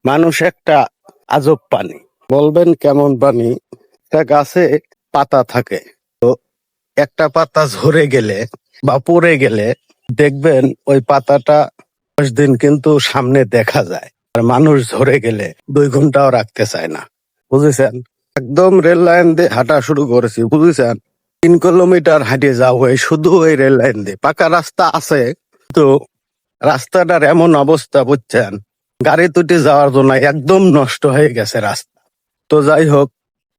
মানুষ একটা আজব প্রাণী। বলবেন কেমন প্রাণী? একটা গাছে পাতা থাকে, তো একটা পাতা ঝরে গেলে বা পড়ে গেলে দেখবেন ওই পাতাটা 10 দিন কিন্তু সামনে দেখা যায়। আর মানুষ ঝরে গেলে 2 ঘন্টাও রাখতে চায় না, বুঝেছেন? একদম রেল লাইন দিয়ে হাঁটা শুরু করেছি, বুঝেছেন? 3 কিলোমিটার হাঁটে যাও এই শুধু ওই রেল লাইন দিয়ে। পাকা রাস্তা আছে, তো রাস্তাটার এমন অবস্থা, বুঝছেন, গাড়ি তুটি যাওয়ার জন্য একদম নষ্ট হয়ে গেছে রাস্তা। তো যাই হোক,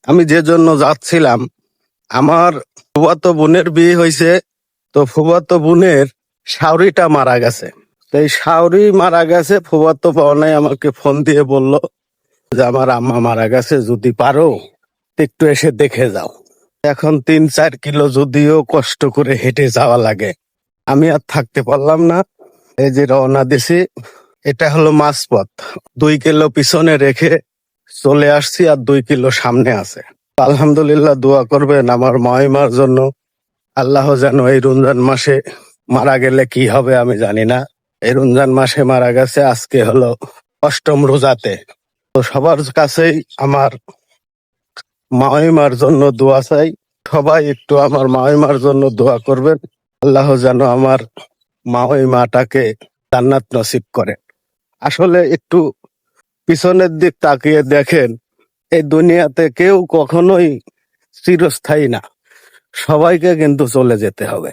আমি যে জন্য যাচ্ছিলাম, আমার ফুফাতো বোনের বিয়ে হয়েছে। তো ফুফাতো বোনের শাওরিটা মারা গেছে। তো এই শাওরি মারা গেছে, ফুফাতো বোনাই আমাকে ফোন দিয়ে বলল যে আমার আম্মা মারা গেছে, যদি পারো তো একটু এসে দেখে যাও। এখন 3-4 কিলো যদিও কষ্ট করে হেঁটে যাওয়া লাগে, আমি আর থাকতে পারলাম না। এই যে রওনা দিছি, এটা হলো মাঝপথ। 2 কিলো পিছনে রেখে চলে আসছি, আর 2 কিলো সামনে আছে। আলহামদুলিল্লাহ, দোয়া করবেন আমার মাইমার জন্য। আল্লাহ যেন এই রমজান মাসে, মারা গেলে কি হবে আমি জানি না, এই রমজান মাসে মারা গেছে। আজকে হলো 8ম রোজাতে। তো সবার কাছেই আমার মাইমার জন্য দোয়া চাই। সবাই একটু আমার মাইমার জন্য দোয়া করবেন। আল্লাহ যেন আমার মাটাকে জান্নাত নসিব করে। আসলে একটু পিছনের দিক তাকিয়ে দেখেন, এই দুনিয়াতে কেউ কখনোই চিরস্থায়ী না। সবাইকে কিন্তু চলে যেতে হবে।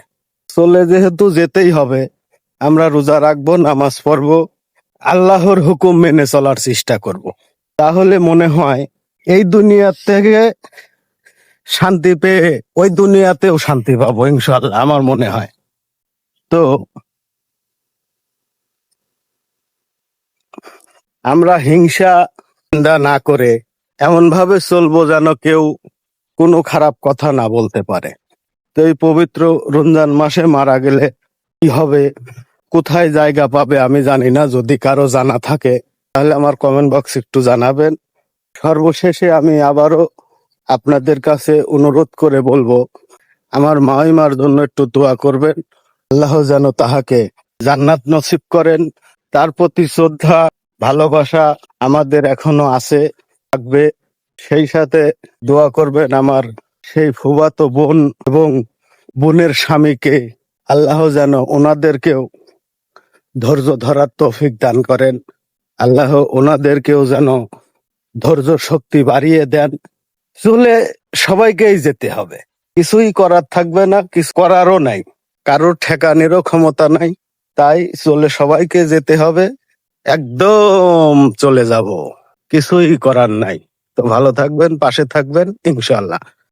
চলে যেহেতু যেতেই হবে, আমরা রোজা রাখবো, নামাজ পড়বো, আল্লাহর হুকুম মেনে চলার চেষ্টা করব। তাহলে মনে হয় এই দুনিয়ার থেকে শান্তি পেয়ে ওই দুনিয়াতেও শান্তি পাবো ইনশাল্লাহ, আমার মনে হয়। তো আমরা হিংসা নিন্দা না করে এমন ভাবে চলবো যেন কেউ কোনো খারাপ কথা না বলতে পারে। তো এই পবিত্র রমজান মাসে মারা গেলে কি হবে, কোথায় জায়গা পাবে আমি জানি না। যদি কারো জানা থাকে তাহলে আমার কমেন্ট বক্স একটু জানাবেন। সর্বশেষে আমি আবারও আপনাদের কাছে অনুরোধ করে বলবো, আমার মাইমার জন্য একটু দোয়া করবেন। আল্লাহ যেন তাহাকে জান্নাত নসিব করেন। তার প্রতি শ্রদ্ধা ভালোবাসা আমাদের এখনো আছে, থাকবে। সেই সাথে দোয়া করবেন আমার সেই ফুফাতো বোন এবং বোনের স্বামীকে। আল্লাহ যেন ওনাদেরকেও ধৈর্য ধরার তৌফিক দান করেন। আল্লাহ ওনাদেরকেও যেন ধৈর্য শক্তি বাড়িয়ে দেন। চলে সবাইকেই যেতে হবে, কিছুই করার থাকবে না, কিছু করারও নাই, কারোর ঠেকানেরও ক্ষমতা নাই। তাই চলে সবাইকে যেতে হবে, একদম চলে যাব, কিছুই করার নাই। তো ভালো থাকবেন, পাশে থাকবেন ইনশাল্লাহ।